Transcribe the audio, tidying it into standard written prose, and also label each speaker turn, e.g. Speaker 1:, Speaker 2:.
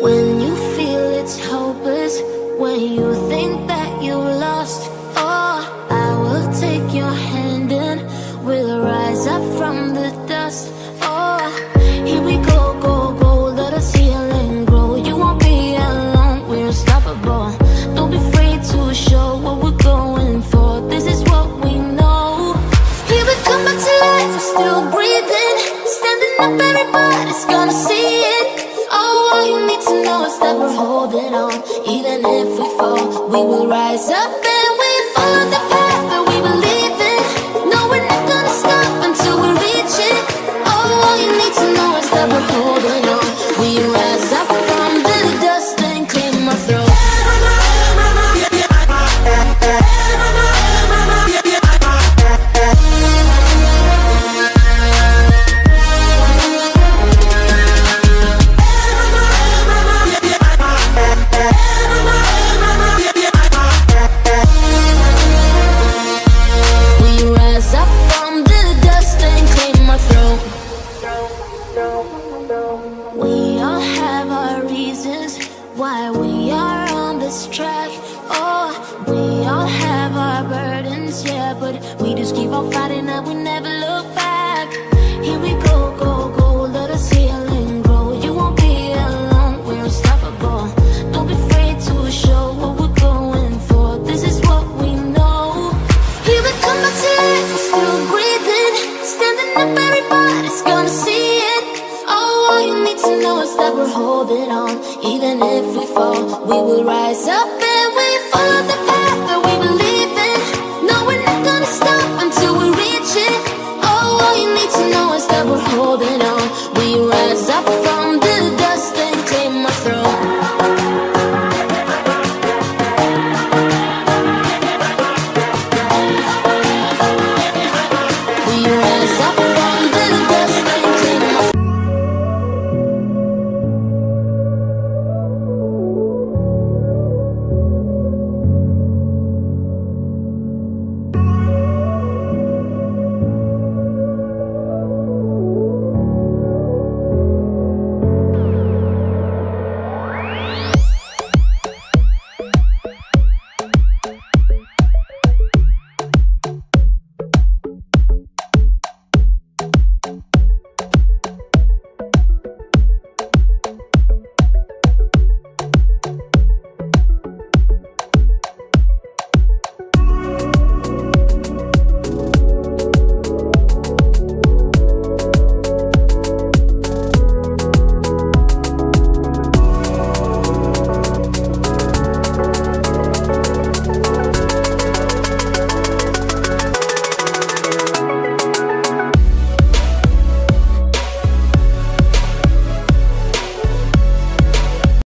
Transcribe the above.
Speaker 1: When you feel it's hopeless, when you think that you lost, oh, I will take your hand and we'll rise up from the dust. Oh, here we go, go, go, let us heal and grow. You won't be alone, we're unstoppable. Don't be afraid to show what we're going for. This is what we know. Here we come back to life, we're still breathing. Standing up, everybody's gonna see it. Oh, all you need to know is that we're holding on. Even if we fall, we will rise up and we follow the path that we believe in. No, we're not gonna stop until we reach it. Oh, all you need to know is that we're holding on. We rise up from the dust and clear my throat. We all have our reasons why we are on this track. Oh, we all have our burdens, yeah, but we just keep on fighting and we never look back. Here we go, go, go, let us heal and grow. You won't be alone, we're unstoppable. Don't be afraid to show what we're going for. This is what we know. Here we come back to life, we're still breathing. Standing up, everybody's gonna see it. All you need to know is that we're holding on. Even if we fall, we will rise up.